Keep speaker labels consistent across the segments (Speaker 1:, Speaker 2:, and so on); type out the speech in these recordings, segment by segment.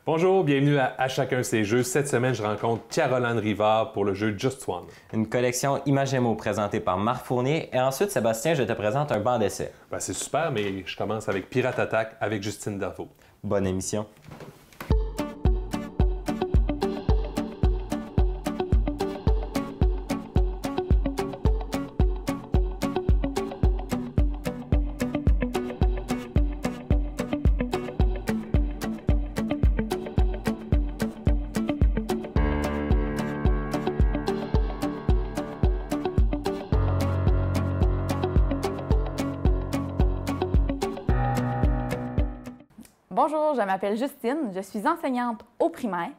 Speaker 1: Bonjour, bienvenue à Chacun ses jeux. Cette semaine, je rencontre Caroline Rivard pour le jeu Just One.
Speaker 2: Une collection Images Mots présentée par Marc Fournier. Et ensuite, Sébastien, je te présente un banc d'essai.
Speaker 1: C'est super, mais je commence avec Pirate Attack avec Justine Darvaux.
Speaker 2: Bonne émission.
Speaker 3: Bonjour, je m'appelle Justine, je suis enseignante au primaire.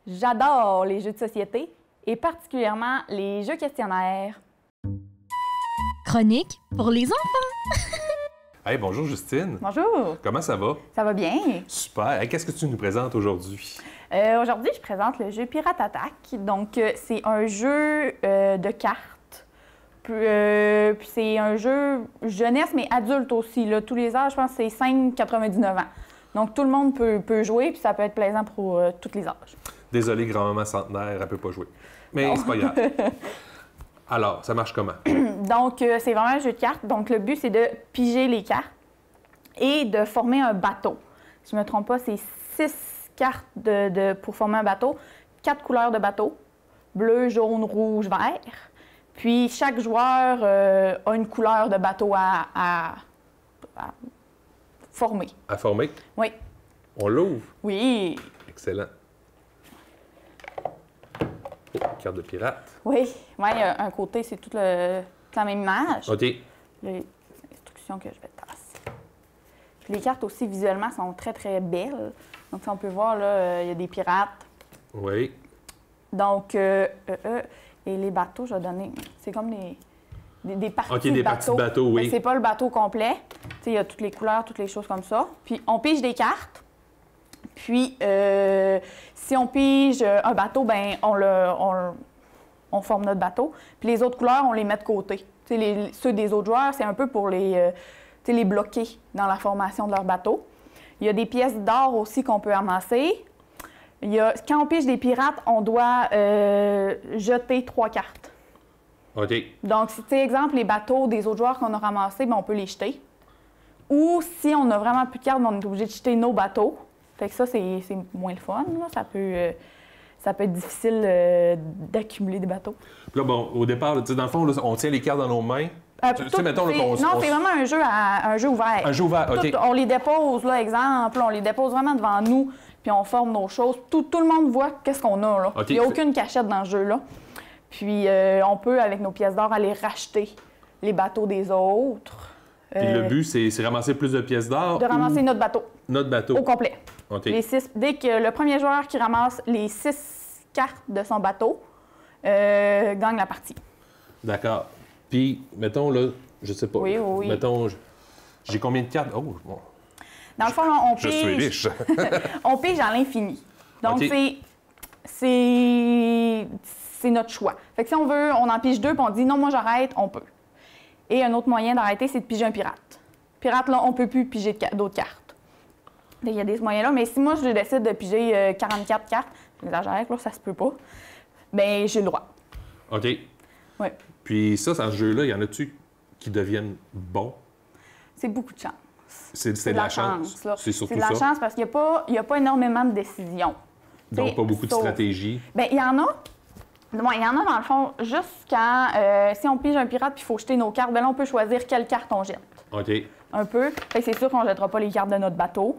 Speaker 3: J'adore les jeux de société et particulièrement les jeux questionnaires.
Speaker 4: Chronique pour les enfants.
Speaker 1: Hey, bonjour Justine.
Speaker 3: Bonjour,
Speaker 1: Comment ça va?
Speaker 3: ça va bien?
Speaker 1: Super. Hey, qu'est-ce que tu nous présentes aujourd'hui?
Speaker 3: Aujourd'hui, je présente le jeu Pirate Attack. Donc, c'est un jeu de cartes. Puis c'est un jeu jeunesse, mais adulte aussi. Là. Tous les âges, je pense que c'est 5,99 ans. Donc, tout le monde peut jouer, puis ça peut être plaisant pour tous les âges.
Speaker 1: Désolé, grand-maman centenaire, elle peut pas jouer. Mais c'est pas grave. Alors, ça marche comment?
Speaker 3: Donc, c'est vraiment un jeu de cartes. Donc, le but, c'est de piger les cartes et de former un bateau. Si je ne me trompe pas, c'est 6 cartes pour former un bateau, 4 couleurs de bateau, bleu, jaune, rouge, vert. Puis, chaque joueur a une couleur de bateau à former.
Speaker 1: À former?
Speaker 3: Oui.
Speaker 1: On l'ouvre?
Speaker 3: Oui.
Speaker 1: Excellent. Oh, carte de pirate.
Speaker 3: Oui. Oui, un côté, c'est toute la même image.
Speaker 1: OK.
Speaker 3: Les instructions que je vais te passer. Puis les cartes aussi, visuellement, sont très, très belles. Donc, si on peut voir, là, il y a des pirates.
Speaker 1: Oui.
Speaker 3: Donc, et les bateaux, je vais donner... C'est comme des parties
Speaker 1: OK, des
Speaker 3: de
Speaker 1: parties de bateau, oui.
Speaker 3: C'est pas le bateau complet. Tu sais, il y a toutes les couleurs, toutes les choses comme ça. Puis, on pige des cartes. Puis, si on pige un bateau, ben on forme notre bateau. Puis, les autres couleurs, on les met de côté. Tu sais, ceux des autres joueurs, c'est un peu pour les bloquer dans la formation de leur bateau. Il y a des pièces d'or aussi qu'on peut amasser. Quand on pige des pirates, on doit jeter 3 cartes.
Speaker 1: OK.
Speaker 3: Donc, si, tu sais, exemple, les bateaux des autres joueurs qu'on a ramassés, ben, on peut les jeter. Ou si on n'a vraiment plus de cartes, ben, on est obligé de jeter nos bateaux. Fait que ça, c'est moins le fun. Là. Ça peut être difficile d'accumuler des bateaux.
Speaker 1: Puis là, bon, au départ, tu sais, dans le fond, là, on tient les cartes dans nos mains. Tu sais, mettons, là,
Speaker 3: non, c'est vraiment un jeu ouvert.
Speaker 1: Un jeu ouvert, OK.
Speaker 3: On les dépose, là, exemple, on les dépose vraiment devant nous, puis on forme nos choses. Tout le monde voit qu'est-ce qu'on a, là.
Speaker 1: Okay.
Speaker 3: Il n'y a aucune cachette dans ce jeu-là. Puis on peut, avec nos pièces d'or, aller racheter les bateaux des autres.
Speaker 1: Puis le but, c'est ramasser plus de pièces d'or?
Speaker 3: De ramasser notre bateau.
Speaker 1: Notre bateau.
Speaker 3: Au complet.
Speaker 1: OK.
Speaker 3: Dès que le premier joueur qui ramasse les 6 cartes de son bateau gagne la partie.
Speaker 1: D'accord. Puis, mettons, là, je sais pas.
Speaker 3: Oui, oui.
Speaker 1: Mettons, j'ai combien de cartes? Oh, bon.
Speaker 3: Dans le fond, là, on pige...
Speaker 1: Je suis riche.
Speaker 3: On pige à l'infini. Donc,
Speaker 1: OK.
Speaker 3: c'est notre choix. Fait que si on veut, on en pige 2, puis on dit non, moi j'arrête, on peut. Et un autre moyen d'arrêter, c'est de piger un pirate. Pirate, là, on peut plus piger d'autres cartes. Il y a des moyens-là, mais si moi je décide de piger 44 cartes, j'exagère, là, ça se peut pas, bien, j'ai le droit.
Speaker 1: OK.
Speaker 3: Oui.
Speaker 1: Puis ça, dans ce jeu-là, il y en a-tu qui deviennent bons?
Speaker 3: C'est beaucoup de chance.
Speaker 1: C'est de la chance.
Speaker 3: Là.
Speaker 1: C'est surtout
Speaker 3: de la
Speaker 1: ça.
Speaker 3: chance parce qu'il n'y a pas énormément de décisions.
Speaker 1: Donc, pas beaucoup de stratégie.
Speaker 3: Bien, il y en a. Bon, il y en a, dans le fond, juste quand, si on pige un pirate puis il faut jeter nos cartes, bien là, on peut choisir quelle carte on jette.
Speaker 1: OK.
Speaker 3: Un peu. Fait que c'est sûr qu'on ne jettera pas les cartes de notre bateau.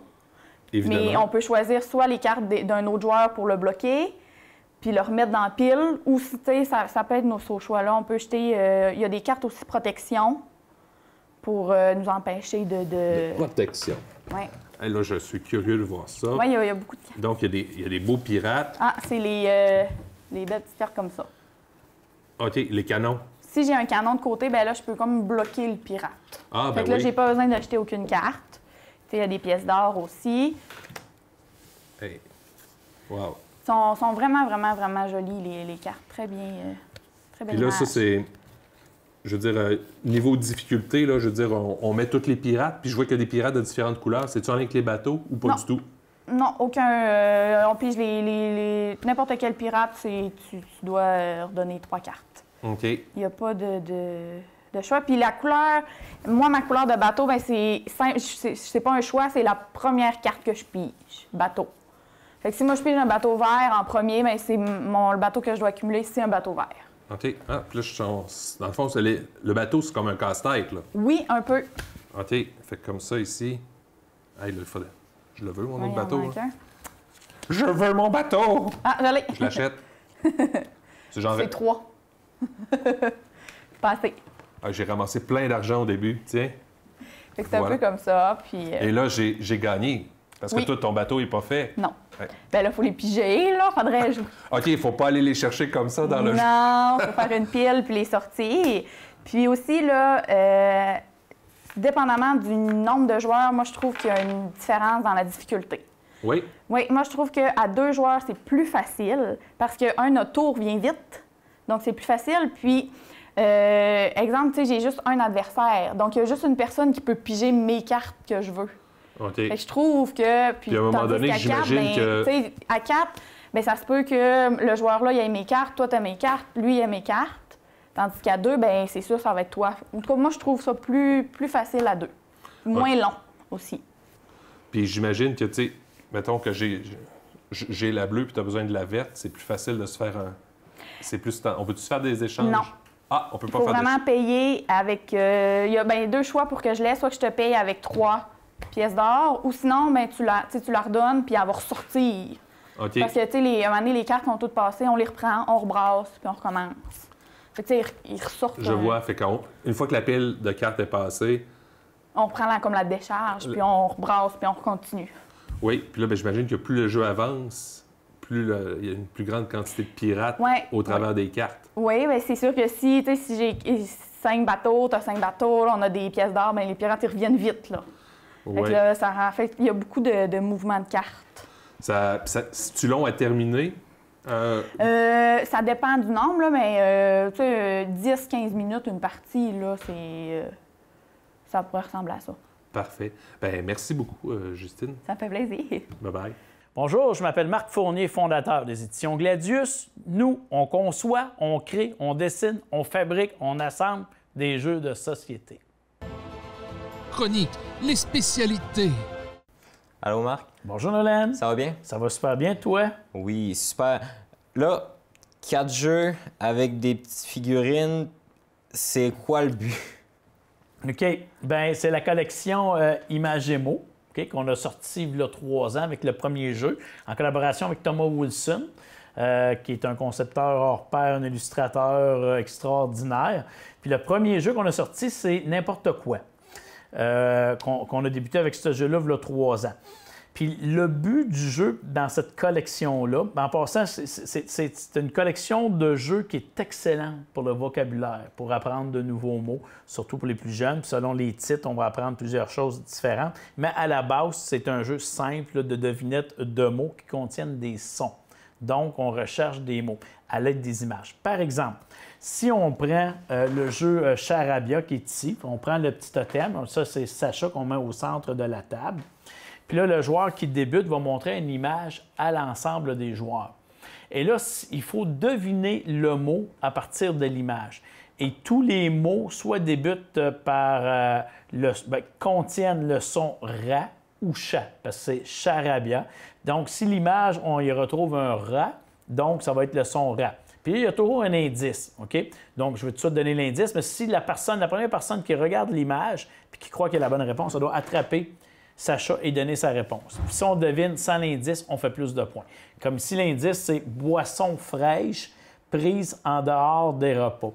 Speaker 1: Évidemment.
Speaker 3: Mais on peut choisir soit les cartes d'un autre joueur pour le bloquer, puis le remettre dans la pile, ou si, tu sais, ça peut être nos choix-là. On peut jeter... il y a des cartes aussi protection pour nous empêcher de...
Speaker 1: Protection.
Speaker 3: Oui.
Speaker 1: Hey, là, je suis curieux de voir ça.
Speaker 3: Oui, il y a beaucoup de cartes.
Speaker 1: Donc, il y a des beaux pirates.
Speaker 3: Ah, c'est les belles petites cartes comme ça.
Speaker 1: OK, les canons.
Speaker 3: Si j'ai un canon de côté, ben là, je peux comme bloquer le pirate.
Speaker 1: Ah, ben
Speaker 3: fait que là,
Speaker 1: oui.
Speaker 3: j'ai pas besoin d'acheter aucune carte. Tu sais, il y a des pièces d'or aussi.
Speaker 1: Hey. Wow.
Speaker 3: Sont vraiment, vraiment, vraiment jolies, les cartes. Très bien. Très bien.
Speaker 1: Puis là, ça, c'est... Je veux dire, niveau difficulté, là, je veux dire, on met tous les pirates, puis je vois qu'il y a des pirates de différentes couleurs. C'est-tu en lien avec les bateaux ou pas
Speaker 3: Non.
Speaker 1: du tout?
Speaker 3: Non, aucun. On pige n'importe quel pirate, tu dois redonner 3 cartes.
Speaker 1: OK.
Speaker 3: Il n'y a pas de choix. Puis la couleur, moi, ma couleur de bateau, ben c'est simple. C'est pas un choix, c'est la première carte que je pige, bateau. Fait que si moi, je pige un bateau vert en premier, ben c'est le bateau que je dois accumuler, c'est un bateau vert.
Speaker 1: OK. Ah, puis là, dans le fond, le bateau, c'est comme un casse-tête, là.
Speaker 3: Oui, un peu.
Speaker 1: OK. Fait que comme ça, ici... Hey, là, je le veux, mon autre
Speaker 3: Il y en
Speaker 1: bateau.
Speaker 3: manque
Speaker 1: Là.
Speaker 3: un.
Speaker 1: Je veux mon bateau!
Speaker 3: Ah, j'allais.
Speaker 1: Je l'achète. C'est genre...
Speaker 3: C'est 3. Pas assez.
Speaker 1: Ah, j'ai ramassé plein d'argent au début, tiens.
Speaker 3: Fait que c'est
Speaker 1: Voilà.
Speaker 3: un peu comme ça, puis...
Speaker 1: Et là, j'ai gagné. Parce que
Speaker 3: Oui.
Speaker 1: toi, ton bateau n'est pas fait.
Speaker 3: Non.
Speaker 1: Ouais.
Speaker 3: Ben là, il faut les piger, là. Faudrait...
Speaker 1: OK, il faut pas aller les chercher comme ça dans le...
Speaker 3: Non, il faut faire une pile puis les sortir. Puis aussi, là, dépendamment du nombre de joueurs, moi, je trouve qu'il y a une différence dans la difficulté.
Speaker 1: Oui.
Speaker 3: Oui, moi, je trouve qu'à 2 joueurs, c'est plus facile parce notre tour vient vite. Donc, c'est plus facile. Puis, exemple, tu sais, j'ai juste un adversaire. Donc, il y a juste une personne qui peut piger mes cartes que je veux.
Speaker 1: OK.
Speaker 3: Fait que je trouve que...
Speaker 1: Puis à un moment donné,
Speaker 3: qu'à
Speaker 1: j'imagine que...
Speaker 3: tu sais, à 4, bien, ça se peut que le joueur-là, il ait mes cartes, toi, tu as mes cartes, lui, il a mes cartes. Tandis qu'à 2, bien, c'est sûr, ça va être toi. En tout cas, moi, je trouve ça plus facile à 2. Moins long aussi.
Speaker 1: Puis j'imagine que, tu sais, mettons que j'ai la bleue puis tu as besoin de la verte, c'est plus facile de se faire un... C'est plus... On peut-tu se faire des échanges?
Speaker 3: Non.
Speaker 1: Ah, on peut
Speaker 3: Il
Speaker 1: pas
Speaker 3: faut
Speaker 1: faire
Speaker 3: vraiment payer avec... Il y a 2 choix pour que je l'ai. Soit que je te paye avec 3 pièces d'or, ou sinon, ben, tu la redonnes, puis elle va ressortir.
Speaker 1: OK.
Speaker 3: Parce que, tu sais, à un moment donné, les cartes sont toutes passées, on les reprend, on rebrasse, puis on recommence. Fait que, tu sais, ils ressortent.
Speaker 1: Je vois. Fait une fois que la pile de cartes est passée...
Speaker 3: On reprend comme la décharge, puis on rebrasse, puis on continue.
Speaker 1: Oui. Puis là, ben, j'imagine que plus le jeu avance, plus il y a une plus grande quantité de pirates au travers des cartes.
Speaker 3: Oui, bien, c'est sûr que si j'ai 5 bateaux, tu as 5 bateaux, là, on a des pièces d'or, bien, les pirates, ils reviennent vite, là.
Speaker 1: Oui.
Speaker 3: Fait que là, il y a beaucoup de mouvements de cartes.
Speaker 1: C'est-tu long à terminer?
Speaker 3: Ça dépend du nombre, là, mais tu sais, 10-15 minutes, une partie, là, ça pourrait ressembler à ça.
Speaker 1: Parfait. Ben merci beaucoup, Justine.
Speaker 3: Ça me fait plaisir.
Speaker 1: Bye-bye.
Speaker 4: Bonjour, je m'appelle Marc Fournier, fondateur des éditions Gladius. Nous, on conçoit, on crée, on dessine, on fabrique, on assemble des jeux de société.
Speaker 5: Chronique, les spécialités.
Speaker 2: Allô, Marc?
Speaker 4: Bonjour, Nolan.
Speaker 2: Ça va bien?
Speaker 4: Ça va super bien, toi?
Speaker 2: Oui, super. Là, 4 jeux avec des petites figurines, c'est quoi le but?
Speaker 4: OK. Bien, c'est la collection Imagemo, OK, qu'on a sortie il y a 3 ans avec le premier jeu, en collaboration avec Thomas Wilson, qui est un concepteur hors pair, un illustrateur extraordinaire. Puis le premier jeu qu'on a sorti, c'est N'importe quoi, qu'on a débuté avec ce jeu-là il y a 3 ans. Puis le but du jeu dans cette collection-là, en passant, c'est une collection de jeux qui est excellente pour le vocabulaire, pour apprendre de nouveaux mots, surtout pour les plus jeunes. Puis selon les titres, on va apprendre plusieurs choses différentes. Mais à la base, c'est un jeu simple de devinettes de mots qui contiennent des sons. Donc, on recherche des mots à l'aide des images. Par exemple, si on prend le jeu Charabia qui est ici, on prend le petit totem, ça c'est Sacha qu'on met au centre de la table. Puis là, le joueur qui débute va montrer une image à l'ensemble des joueurs. Et là, il faut deviner le mot à partir de l'image. Et tous les mots, soit débutent par contiennent le son ra ou cha, parce que c'est charabia. Donc, si l'image, on y retrouve un ra, donc ça va être le son ra. Puis il y a toujours un indice, OK? Donc, je vais tout de suite donner l'indice, mais si la première personne qui regarde l'image puis qui croit qu'il a la bonne réponse, elle doit attraper Sacha et donner sa réponse. Puis si on devine sans l'indice, on fait plus de points. Comme si l'indice, c'est boisson fraîche prise en dehors des repas.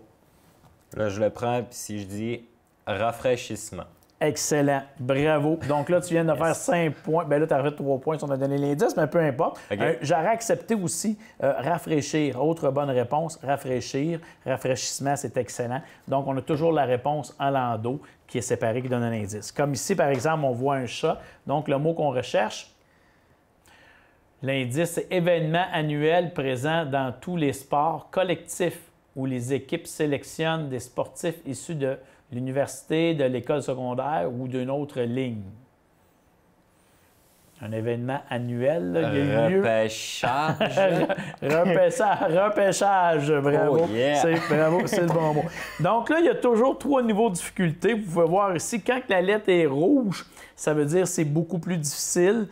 Speaker 2: Là, je le prends, puis si je dis rafraîchissement.
Speaker 4: Excellent. Bravo. Donc là, tu viens de faire 5 points. Bien là, tu as fait 3 points si on a donné l'indice, mais peu importe.
Speaker 2: Okay.
Speaker 4: J'aurais accepté aussi rafraîchir. Autre bonne réponse, rafraîchir. Rafraîchissement, c'est excellent. Donc, on a toujours la réponse en landau qui est séparée, qui donne un indice. Comme ici, par exemple, on voit un chat. Donc, le mot qu'on recherche, l'indice, c'est événement annuel présent dans tous les sports collectifs où les équipes sélectionnent des sportifs issus de l'université, de l'école secondaire ou d'une autre ligne. un événement annuel là, qui a eu lieu. Repêchage, bravo.
Speaker 2: Oh, yeah.
Speaker 4: Bravo, c'est le bon mot. Donc là, il y a toujours 3 niveaux de difficulté. Vous pouvez voir ici, quand la lettre est rouge, ça veut dire que c'est beaucoup plus difficile.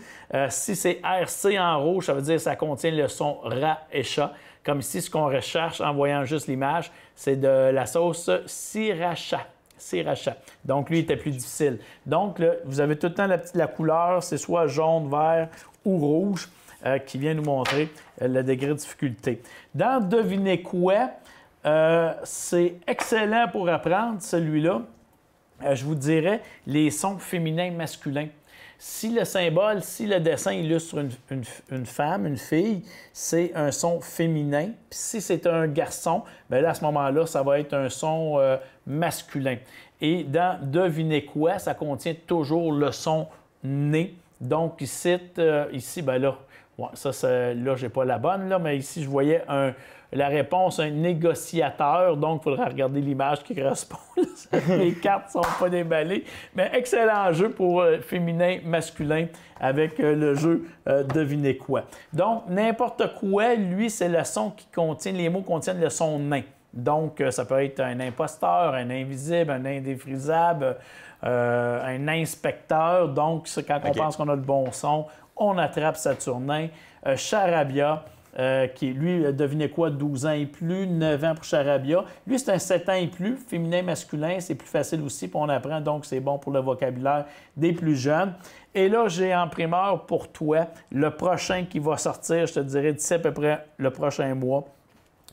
Speaker 4: Si c'est RC en rouge, ça veut dire que ça contient le son Ra et Cha. Comme ici, ce qu'on recherche en voyant juste l'image, c'est de la sauce Sriracha. Donc, lui, il était plus difficile. Donc, là, vous avez tout le temps la couleur, c'est soit jaune, vert ou rouge, qui vient nous montrer le degré de difficulté. Dans Devinez quoi, c'est excellent pour apprendre, celui-là. Je vous dirais les sons féminins masculins. Si le symbole, si le dessin illustre une femme, une fille, c'est un son féminin. Puis si c'est un garçon, bien là, à ce moment-là, ça va être un son masculin. Et dans Devinez quoi, ça contient toujours le son né. Donc, ici, bien là, ouais, là, j'ai pas la bonne, là, mais ici, je voyais la réponse, un négociateur. Donc, il faudra regarder l'image qui correspond. Les cartes ne sont pas déballées. Mais excellent jeu pour féminin, masculin avec le jeu Devinez quoi. Donc, n'importe quoi, lui, c'est le son qui contient, les mots contiennent le son nain. Donc, ça peut être un imposteur, un invisible, un indéfrisable, un inspecteur. Donc, c'est quand on pense qu'on a le bon son, on attrape Saturnin. Charabia, qui, lui, devinez quoi, 12 ans et plus, 9 ans pour Charabia. Lui, c'est un 7 ans et plus, féminin, masculin, c'est plus facile aussi, puis on apprend, donc c'est bon pour le vocabulaire des plus jeunes. Et là, j'ai en primeur pour toi le prochain qui va sortir, je te dirais, d'ici à peu près le prochain mois.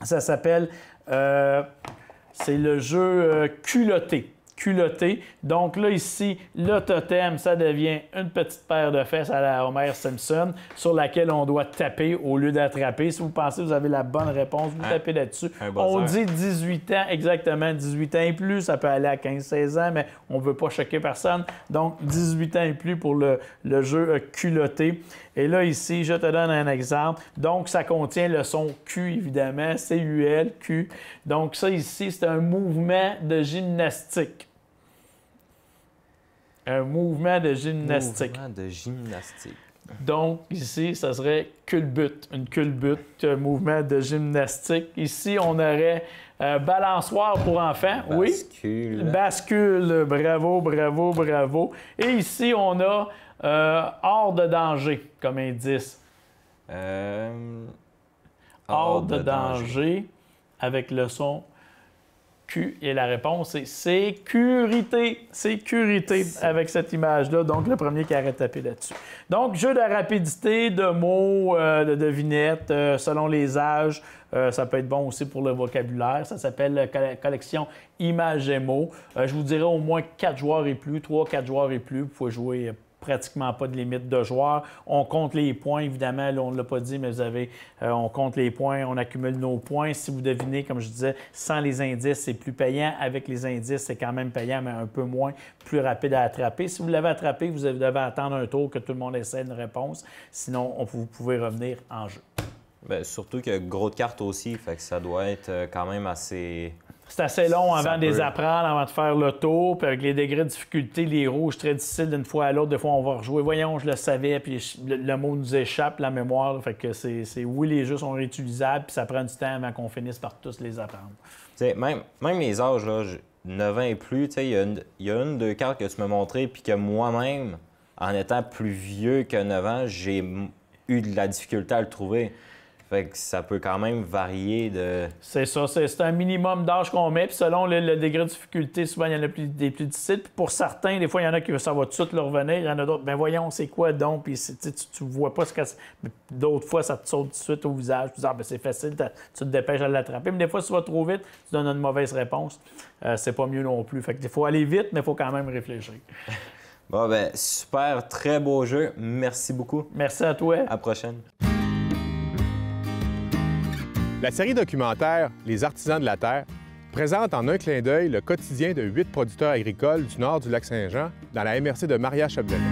Speaker 4: Ça s'appelle, c'est le jeu Culotté. Culotté. Donc là, ici, le totem, ça devient une petite paire de fesses à la Homer Simpson sur laquelle on doit taper au lieu d'attraper. Si vous pensez que vous avez la bonne réponse, vous tapez là-dessus. On dit 18 ans, exactement, 18 ans et plus. Ça peut aller à 15-16 ans, mais on ne veut pas choquer personne. Donc, 18 ans et plus pour le jeu Culotté. Et là, ici, je te donne un exemple. Donc, ça contient le son Q, évidemment, C-U-L, Q. Donc, ça ici, c'est un mouvement de gymnastique. Un mouvement de gymnastique.
Speaker 2: Mouvement de gymnastique.
Speaker 4: Donc, ici, ça serait culbute. Une culbute, un mouvement de gymnastique. Ici, on aurait balançoire pour enfants.
Speaker 2: Bascule.
Speaker 4: Oui. Bascule. Bravo, bravo, bravo. Et ici, on a hors de danger comme indice. Hors de danger avec le son Q. Et la réponse, c'est sécurité. Sécurité avec cette image-là. Donc, le premier qui arrête de taper là-dessus. Donc, jeu de rapidité, de mots, de devinettes, selon les âges. Ça peut être bon aussi pour le vocabulaire. Ça s'appelle la collection Images et mots. Je vous dirais au moins 4 joueurs et plus, 3-4 joueurs et plus. Vous pouvez jouer pratiquement pas de limite de joueurs. On compte les points, évidemment. Là, on ne l'a pas dit, mais vous avez, on compte les points, on accumule nos points. Si vous devinez, comme je disais, sans les indices, c'est plus payant. Avec les indices, c'est quand même payant, mais un peu moins, plus rapide à attraper. Si vous l'avez attrapé, vous devez attendre un tour que tout le monde essaie une réponse. Sinon, vous pouvez revenir en jeu.
Speaker 2: Bien, surtout que gros de cartes aussi, fait que ça doit être quand même assez...
Speaker 4: C'est assez long avant de les apprendre, avant de faire le tour. Puis avec les degrés de difficulté, les rouges, très difficile d'une fois à l'autre. Des fois, on va rejouer. Voyons, je le savais, puis le mot nous échappe, la mémoire. Là. Fait que oui, les jeux sont réutilisables, puis ça prend du temps avant qu'on finisse par tous les apprendre.
Speaker 2: T'sais, même les âges, là, 9 ans et plus, il y a une, 2 cartes que tu m'as montrées, puis que moi-même, en étant plus vieux que 9 ans, j'ai eu de la difficulté à le trouver. Fait que ça peut quand même varier de... C'est
Speaker 4: ça, c'est un minimum d'âge qu'on met, puis selon le degré de difficulté, souvent, il y en a des plus difficiles. Puis pour certains, des fois, il y en a qui ça va tout de suite leur revenir. Il y en a d'autres, ben voyons, c'est quoi donc? Puis tu vois pas ce que c'est. D'autres fois, ça te saute tout de suite au visage. Tu dis, ben c'est facile, tu te dépêches à l'attraper. Mais des fois, si tu vas trop vite, tu donnes une mauvaise réponse. C'est pas mieux non plus. Fait que il faut aller vite, mais il faut quand même réfléchir.
Speaker 2: Bon, ben super, très beau jeu. Merci beaucoup.
Speaker 4: Merci à toi.
Speaker 2: À la prochaine.
Speaker 6: La série documentaire Les Artisans de la Terre présente en un clin d'œil le quotidien de 8 producteurs agricoles du nord du Lac-Saint-Jean dans la MRC de Maria-Chapdelaine.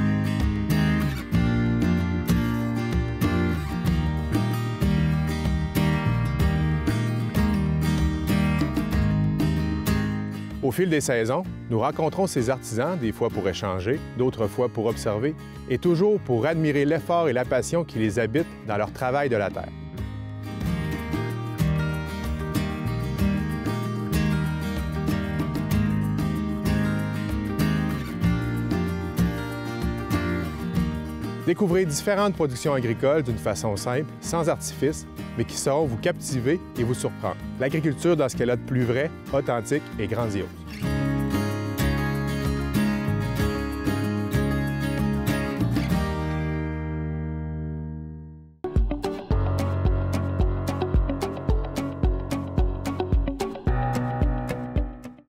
Speaker 6: Au fil des saisons, nous rencontrons ces artisans, des fois pour échanger, d'autres fois pour observer, et toujours pour admirer l'effort et la passion qui les habitent dans leur travail de la terre. Découvrez différentes productions agricoles d'une façon simple, sans artifice, mais qui sauront vous captiver et vous surprendre. L'agriculture dans ce qu'elle a de plus vrai, authentique et grandiose.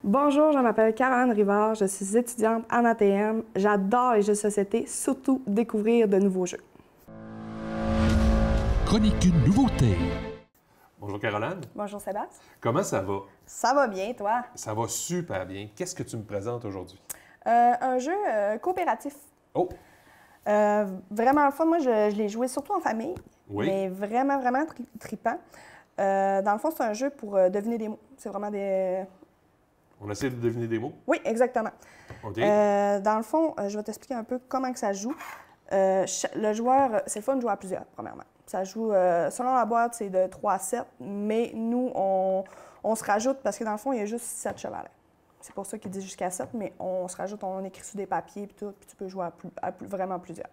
Speaker 7: Bonjour, je m'appelle Caroline Rivard, je suis étudiante en ATM. J'adore les jeux de société, surtout découvrir de nouveaux jeux.
Speaker 5: Chronique une nouveauté.
Speaker 1: Bonjour Caroline.
Speaker 7: Bonjour Sébastien.
Speaker 1: Comment ça va?
Speaker 7: Ça va bien, toi?
Speaker 1: Ça va super bien. Qu'est-ce que tu me présentes aujourd'hui?
Speaker 7: Un jeu coopératif.
Speaker 1: Oh!
Speaker 7: Vraiment le fun, moi je l'ai joué surtout en famille,
Speaker 1: Oui.
Speaker 7: mais vraiment trippant. Dans le fond, c'est un jeu pour deviner des mots. C'est vraiment des...
Speaker 1: On essaie de deviner des mots?
Speaker 7: Oui, exactement.
Speaker 1: OK.
Speaker 7: Dans le fond, je vais t'expliquer un peu comment que ça se joue. Le joueur, c'est le fun de jouer à plusieurs, premièrement. Ça joue, selon la boîte, c'est de 3 à 7, mais nous, on se rajoute, parce que dans le fond, il y a juste 7 chevalets. C'est pour ça qu'il dit jusqu'à 7, mais on se rajoute, on écrit sur des papiers, puis tout, puis tu peux jouer vraiment plusieurs.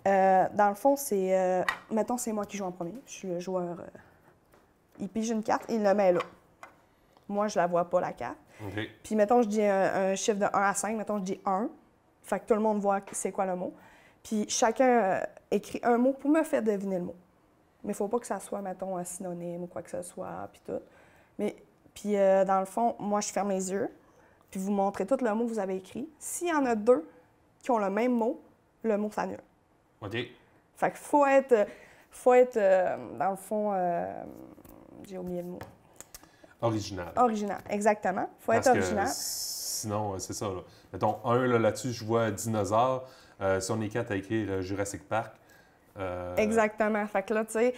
Speaker 7: Dans le fond, c'est, mettons, c'est moi qui joue en premier. Je suis le joueur, il pige une carte et il le met là. Moi, je la vois pas, la carte.
Speaker 1: OK.
Speaker 7: Puis, mettons, je dis un chiffre de 1 à 5. Mettons, je dis 1. Fait que tout le monde voit c'est quoi le mot. Puis, chacun écrit un mot pour me faire deviner le mot. Mais il ne faut pas que ça soit, mettons, un synonyme ou quoi que ce soit, puis tout. Mais, puis, dans le fond, moi, je ferme les yeux, puis vous montrez tout le mot que vous avez écrit. S'il y en a deux qui ont le même mot, le mot s'annule.
Speaker 1: OK.
Speaker 7: Fait qu'il faut être dans le fond, j'ai oublié le mot.
Speaker 1: Original.
Speaker 7: Original, exactement. Il faut
Speaker 1: Parce
Speaker 7: être
Speaker 1: que
Speaker 7: original.
Speaker 1: sinon, c'est ça. Là. Mettons, là-dessus, je vois dinosaure. Si on est 4 à écrire Jurassic Park.
Speaker 7: Exactement. Fait que là, tu sais,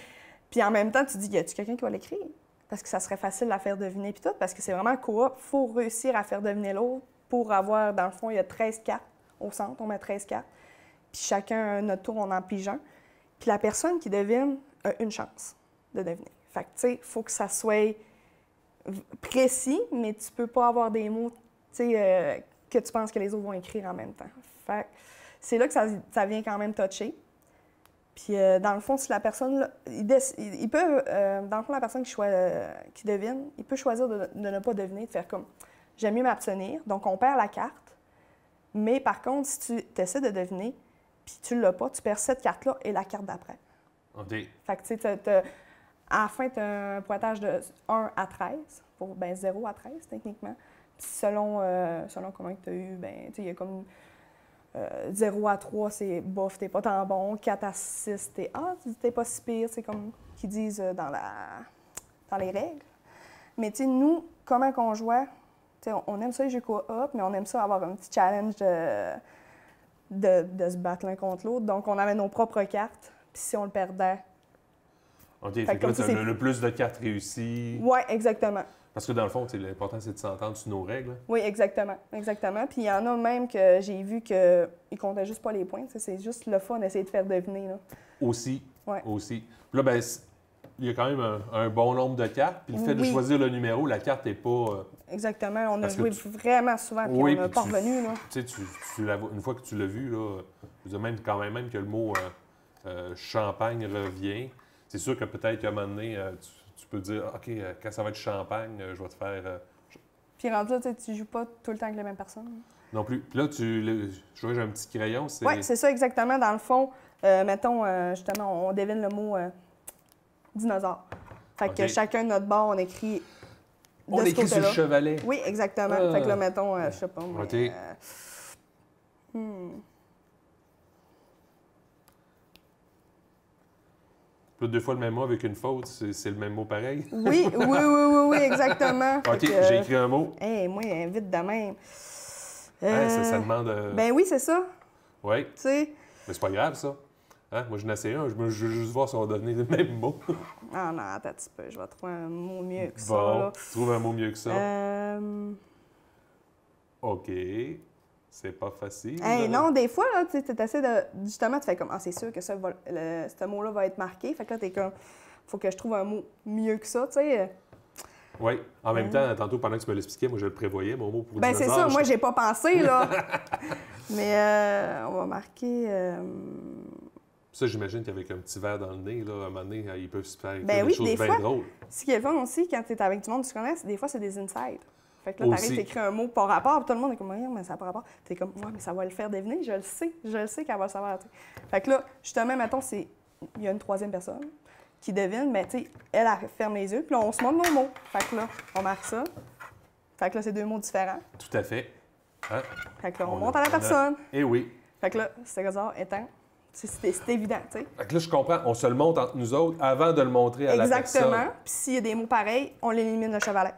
Speaker 7: puis en même temps, tu dis, y a-tu quelqu'un qui va l'écrire? Parce que ça serait facile à faire deviner, puis tout, parce que c'est vraiment coop. Il faut réussir à faire deviner l'autre pour avoir, dans le fond, il y a 13 cartes au centre, on met 13 cartes. Puis chacun, notre tour, on en pige un. Puis la personne qui devine a une chance de deviner. Fait que, tu sais, il faut que ça soit précis, mais tu peux pas avoir des mots, tu sais, que tu penses que les autres vont écrire en même temps. Fait que c'est là que ça vient quand même toucher. Puis, dans le fond, si la personne, là, il peut, dans le fond, la personne qui devine, il peut choisir de ne pas deviner, de faire comme, j'aime mieux m'abstenir. Donc, on perd la carte. Mais par contre, si tu essaies de deviner, puis tu l'as pas, tu perds cette carte-là et la carte d'après.
Speaker 1: OK.
Speaker 7: Fait que, tu sais, à la fin, tu as un pointage de 1 à 13, pour 0 à 13, techniquement. Puis selon comment tu as eu, ben, tu sais, il y a comme 0 à 3, c'est bof, t'es pas tant bon. 4 à 6, t'es pas si pire, c'est comme qu'ils disent dans les règles. Mais tu sais, nous, comment qu'on jouait, tu sais, on aime ça les jeux coop, mais on aime ça avoir un petit challenge de se battre l'un contre l'autre. Donc, on avait nos propres cartes, puis si on le perdait.
Speaker 1: OK, fait que là, t'as le plus de cartes réussies.
Speaker 7: Oui, exactement.
Speaker 1: Parce que dans le fond, l'important, c'est de s'entendre sur nos règles.
Speaker 7: Oui, exactement. Exactement. Puis il y en a même que j'ai vu qu'ils ne comptaient juste pas les points. C'est juste le fun d'essayer de faire deviner. Là.
Speaker 1: Aussi.
Speaker 7: Ouais.
Speaker 1: Aussi. Puis là, ben, il y a quand même un bon nombre de cartes. Puis le fait de choisir le numéro, la carte n'est pas.
Speaker 7: Exactement. On a
Speaker 1: parce
Speaker 7: joué vraiment souvent, puis
Speaker 1: oui,
Speaker 7: on n'a pas revenu.
Speaker 1: Tu sais, une fois que tu l'as vu, là, je veux dire, même que le mot champagne revient, c'est sûr que peut-être qu'à un moment donné, tu peux dire, OK, quand ça va être champagne, je vais te faire.
Speaker 7: Puis rendu là, tu ne joues pas tout le temps avec les mêmes personnes.
Speaker 1: Non plus. Puis là, je vois que j'ai un petit crayon.
Speaker 7: Oui, c'est ça exactement. Dans le fond, mettons, justement, on devine le mot dinosaure. Fait que chacun de notre bord, on écrit.
Speaker 1: On écrit sur le chevalet.
Speaker 7: Oui, exactement. Fait que là, mettons, je sais pas.
Speaker 1: OK. Deux fois le même mot avec une faute, c'est le même mot pareil?
Speaker 7: Oui, exactement.
Speaker 1: OK, j'ai écrit un mot.
Speaker 7: Moi, vite de même.
Speaker 1: Ça demande...
Speaker 7: Ben oui, c'est ça.
Speaker 1: Oui.
Speaker 7: Tu sais.
Speaker 1: Mais c'est pas grave, ça. Hein? Moi, je n'essaie un. Je veux juste voir si on va devenir le même mot.
Speaker 7: Ah non, attends un petit peu. Je vais trouver un mot mieux que ça.
Speaker 1: Bon,
Speaker 7: Là.
Speaker 1: trouve un mot mieux que ça. OK. C'est pas facile.
Speaker 7: Hey, non, des fois, là, tu essaies de. Justement, tu fais comme, ah, c'est sûr que ça ce mot-là va être marqué. Fait que là, t'es comme, faut que je trouve un mot mieux que ça, tu sais.
Speaker 1: Oui. En même temps, tantôt, pendant que tu me l'expliquais, moi, je le prévoyais, mon mot pour
Speaker 7: Ben, c'est
Speaker 1: dinosaure.
Speaker 7: ça. Moi, j'ai pas pensé, là. Mais on va marquer.
Speaker 1: Ça, j'imagine qu'avec un petit verre dans le nez, là, à un moment donné, ils peuvent se faire
Speaker 7: Ben
Speaker 1: des
Speaker 7: oui,
Speaker 1: choses
Speaker 7: des
Speaker 1: bien
Speaker 7: fois.
Speaker 1: drôles.
Speaker 7: Ce qui est le fun aussi, quand tu es avec du monde que tu connais, des fois, c'est des insides. Fait que là,
Speaker 1: Aussi.
Speaker 7: t'arrives, t'écris un mot par rapport, puis tout le monde est comme, mais ça n'a pas rapport. T'es comme, ouais, mais ça va le faire deviner, je le sais qu'elle va le savoir. T'sais. Fait que là, justement, mettons, il y a une troisième personne qui devine, mais tu sais, elle ferme les yeux, puis là, on se montre nos mots. Fait que là, on marque ça. Fait que là, c'est deux mots différents.
Speaker 1: Tout à fait. Hein?
Speaker 7: Fait que là, on montre à la personne.
Speaker 1: Eh oui.
Speaker 7: Fait que là, c'est éteint. C'est évident, tu sais.
Speaker 1: Fait que là, je comprends. On se le montre entre nous autres avant de le montrer à la personne.
Speaker 7: Exactement. Puis s'il y a des mots pareils, on l'élimine le chevalet.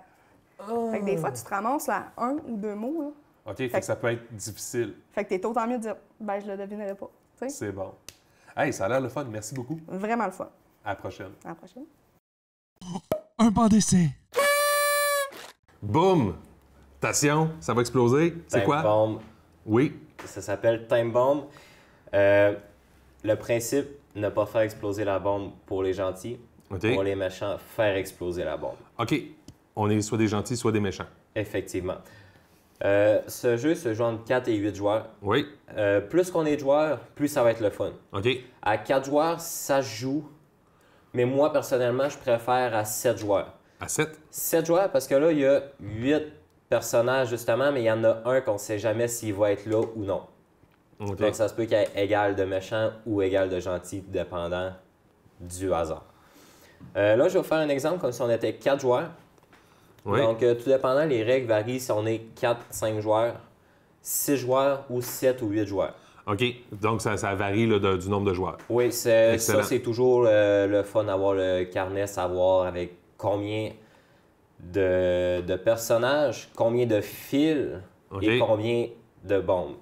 Speaker 7: Fait que des fois, tu te ramasses là, un ou deux mots, là.
Speaker 1: OK, fait que ça peut être difficile.
Speaker 7: Fait que t'es autant mieux de dire, ben, je le devinerai pas. Tu sais?
Speaker 1: C'est bon. Hey, ça a l'air le fun. Merci beaucoup.
Speaker 7: Vraiment le fun.
Speaker 1: À la prochaine.
Speaker 7: À la prochaine.
Speaker 5: Un banc d'essai.
Speaker 1: Boum! Attention, ça va exploser. C'est
Speaker 2: Time
Speaker 1: quoi?
Speaker 2: bomb.
Speaker 1: Oui.
Speaker 2: Ça s'appelle Time Bomb. Le principe, ne pas faire exploser la bombe pour les gentils.
Speaker 1: OK.
Speaker 2: Pour les méchants, faire exploser la bombe.
Speaker 1: OK. On est soit des gentils, soit des méchants.
Speaker 2: Effectivement. Ce jeu se joue entre 4 et 8 joueurs.
Speaker 1: Oui.
Speaker 2: Plus qu'on est de joueurs, plus ça va être le fun.
Speaker 1: OK.
Speaker 2: À 4 joueurs, ça se joue. Mais moi, personnellement, je préfère à 7 joueurs.
Speaker 1: À 7?
Speaker 2: 7 joueurs parce que là, il y a 8 personnages, justement, mais il y en a un qu'on ne sait jamais s'il va être là ou non.
Speaker 1: OK.
Speaker 2: Donc, ça se peut qu'il y ait égal de méchant ou égal de gentil, dépendant du hasard. Là, je vais faire un exemple comme si on était 4 joueurs.
Speaker 1: Oui.
Speaker 2: Donc, tout dépendant, les règles varient si on est 4, 5 joueurs, 6 joueurs ou 7 ou 8 joueurs.
Speaker 1: OK. Donc, ça varie là, du nombre de joueurs.
Speaker 2: Oui,
Speaker 1: Excellent.
Speaker 2: ça, c'est toujours le fun d'avoir le carnet, savoir avec combien de personnages, combien de fils
Speaker 1: OK.
Speaker 2: et combien de bombes.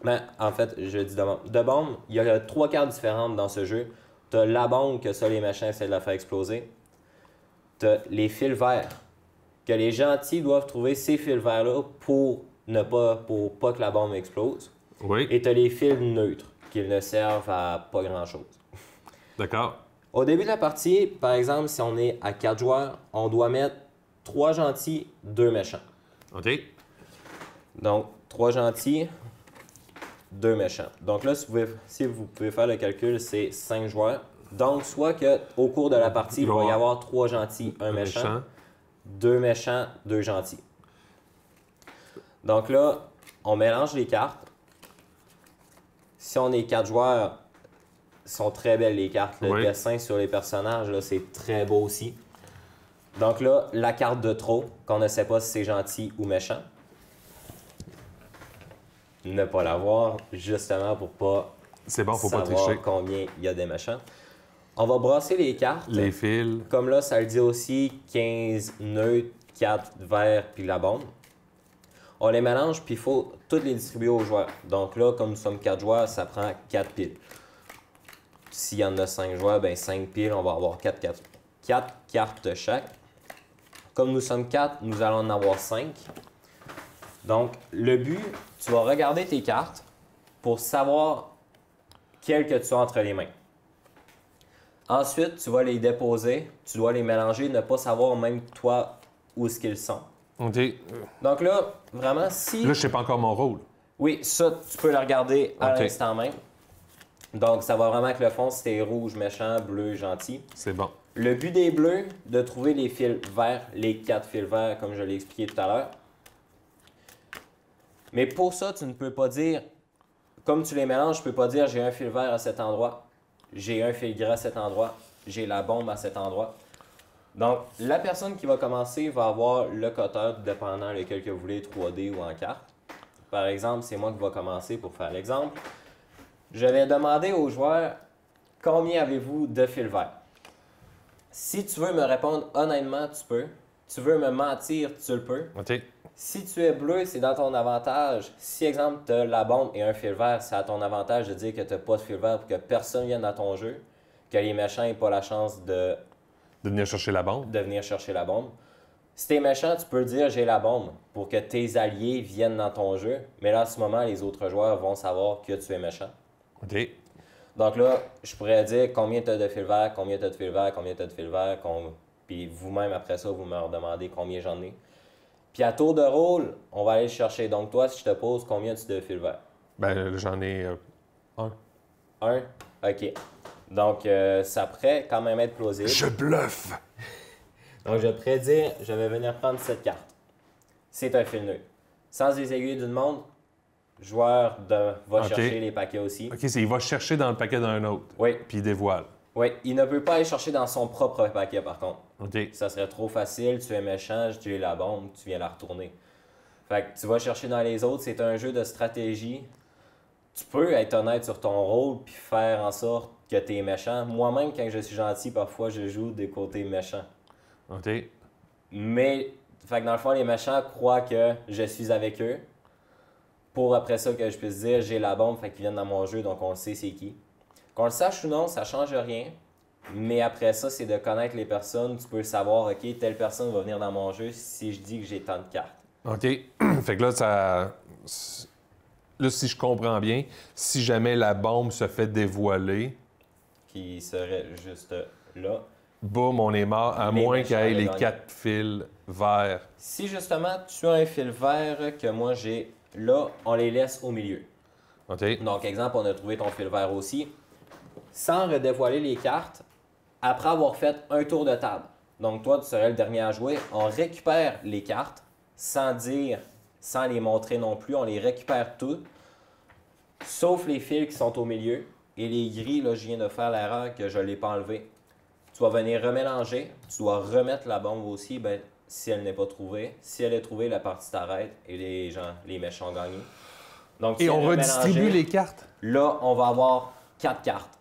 Speaker 2: Mais en fait, je dis de bombes. De bombes, il y a 3 cartes différentes dans ce jeu. Tu as la bombe que ça, les méchants essaient de la faire exploser. Tu as les fils verts, que les gentils doivent trouver ces fils verts-là pour pas que la bombe explose.
Speaker 1: Oui.
Speaker 2: Et tu as les fils neutres, qui ne servent à pas grand-chose.
Speaker 1: D'accord.
Speaker 2: Au début de la partie, par exemple, si on est à 4 joueurs, on doit mettre 3 gentils, 2 méchants.
Speaker 1: OK.
Speaker 2: Donc, 3 gentils, 2 méchants. Donc là, si vous pouvez faire le calcul, c'est 5 joueurs. Donc, soit qu'au cours de la partie, il va y avoir 3 gentils, 1 méchant, 2 méchants, 2 gentils. Donc là, on mélange les cartes. Si on est 4 joueurs, sont très belles les cartes. Le dessin sur les personnages, là, c'est très beau aussi. Donc là, la carte de trop, qu'on ne sait pas si c'est gentil ou méchant. Ne pas l'avoir, justement pour pas
Speaker 1: C'est bon, faut pas
Speaker 2: savoir
Speaker 1: tricher.
Speaker 2: combien il y a des méchants. On va brasser les cartes.
Speaker 1: Les fils.
Speaker 2: Comme là, ça le dit aussi, 15 neutres, 4 verts, puis la bombe. On les mélange, puis il faut toutes les distribuer aux joueurs. Donc là, comme nous sommes 4 joueurs, ça prend 4 piles. S'il y en a 5 joueurs, ben 5 piles, on va avoir 4 cartes chaque. Comme nous sommes 4, nous allons en avoir 5. Donc, le but, tu vas regarder tes cartes pour savoir quelles que tu as entre les mains. Ensuite, tu vas les déposer, tu dois les mélanger, ne pas savoir même toi où est-ce qu'ils sont.
Speaker 1: OK.
Speaker 2: Donc là, vraiment, si...
Speaker 1: Là, je sais pas encore mon rôle.
Speaker 2: Oui, ça, tu peux le regarder à
Speaker 1: OK.
Speaker 2: l'instant même. Donc, ça va vraiment avec le fond, si t'es rouge, méchant, bleu, gentil.
Speaker 1: C'est bon.
Speaker 2: Le but des bleus, de trouver les fils verts, les 4 fils verts, comme je l'ai expliqué tout à l'heure. Mais pour ça, tu ne peux pas dire, comme tu les mélanges, je peux pas dire j'ai un fil vert à cet endroit, j'ai un fil gras à cet endroit, j'ai la bombe à cet endroit. Donc, la personne qui va commencer va avoir le cutter, dépendant lequel que vous voulez, 3D ou en carte. Par exemple, c'est moi qui va commencer pour faire l'exemple. Je vais demander aux joueurs, combien avez-vous de fils verts? Si tu veux me répondre honnêtement, tu peux. Tu veux me mentir, tu le peux.
Speaker 1: OK.
Speaker 2: Si tu es bleu, c'est dans ton avantage. Si, exemple, tu as la bombe et un fil vert, c'est à ton avantage de dire que tu n'as pas de fil vert pour que personne vienne dans ton jeu, que les méchants n'aient pas la chance de
Speaker 1: De venir chercher la bombe.
Speaker 2: venir chercher la bombe. Si t'es méchant, tu peux dire j'ai la bombe pour que tes alliés viennent dans ton jeu. Mais là, à ce moment, les autres joueurs vont savoir que tu es méchant.
Speaker 1: OK.
Speaker 2: Donc là, je pourrais dire combien tu as de fil vert, combien tu as de fil vert, combien tu as de fil vert. Puis vous-même, après ça, vous me redemandez combien j'en ai. Puis à tour de rôle, on va aller le chercher. Donc toi, si je te pose combien tu as de fil vert?
Speaker 1: Ben, j'en ai un.
Speaker 2: Un? OK. Donc, ça pourrait quand même être plausible.
Speaker 5: Je bluffe.
Speaker 2: Donc, je pourrais dire, je vais venir prendre cette carte. C'est un fil neutre. Sans les aiguilles d'une montre, le joueur va
Speaker 1: OK.
Speaker 2: chercher les paquets aussi.
Speaker 1: OK, il va chercher dans le paquet d'un autre,
Speaker 2: Oui,
Speaker 1: puis il dévoile.
Speaker 2: oui. Il ne peut pas aller chercher dans son propre paquet, par contre.
Speaker 1: OK.
Speaker 2: Ça serait trop facile, tu es méchant, j'ai la bombe, tu viens la retourner. Fait que tu vas chercher dans les autres, c'est un jeu de stratégie. Tu peux être honnête sur ton rôle puis faire en sorte que tu es méchant. Moi-même, quand je suis gentil, parfois, je joue des côtés méchants.
Speaker 1: OK.
Speaker 2: Mais, fait que dans le fond, les méchants croient que je suis avec eux pour après ça que je puisse dire j'ai la bombe, fait qu'ils viennent dans mon jeu, donc on le sait c'est qui. Qu'on le sache ou non, ça change rien. Mais après ça, c'est de connaître les personnes. Tu peux savoir, OK, telle personne va venir dans mon jeu si je dis que j'ai tant de cartes.
Speaker 1: OK. Fait que là, là, si je comprends bien, si jamais la bombe se fait dévoiler,
Speaker 2: Qui serait juste là.
Speaker 1: boum, on est mort, à
Speaker 2: Les
Speaker 1: moins
Speaker 2: méchants
Speaker 1: qu'il y ait les
Speaker 2: gagnent.
Speaker 1: 4 fils verts.
Speaker 2: Si justement tu as un fil vert que moi j'ai là, on les laisse au milieu.
Speaker 1: OK.
Speaker 2: Donc, exemple, on a trouvé ton fil vert aussi. Sans redévoiler les cartes, après avoir fait un tour de table, donc toi, tu serais le dernier à jouer, on récupère les cartes sans dire, sans les montrer non plus, on les récupère toutes, sauf les fils qui sont au milieu. Et les gris, là, je viens de faire l'erreur que je ne l'ai pas enlevé. Tu vas venir remélanger, tu dois remettre la bombe aussi, ben, si elle n'est pas trouvée. Si elle est trouvée, la partie s'arrête et les méchants ont gagné. Donc, si
Speaker 1: Et on
Speaker 2: elle est
Speaker 1: redistribue
Speaker 2: mélangée,
Speaker 1: les cartes.
Speaker 2: là, on va avoir 4 cartes.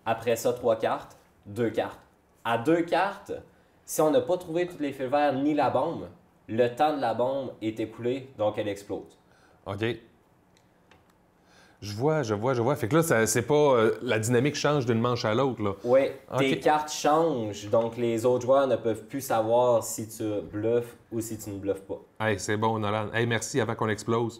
Speaker 2: Après ça, 3 cartes, 2 cartes. À 2 cartes, si on n'a pas trouvé tous les fils verts ni la bombe, le temps de la bombe est écoulé, donc elle explose.
Speaker 1: OK. Je vois. Fait que là, c'est pas... la dynamique change d'une manche à l'autre, là.
Speaker 2: Oui, tes
Speaker 1: OK.
Speaker 2: cartes changent, donc les autres joueurs ne peuvent plus savoir si tu bluffes ou si tu ne bluffes pas.
Speaker 1: Hey, c'est bon, Nolan. Hey, merci avant qu'on explose.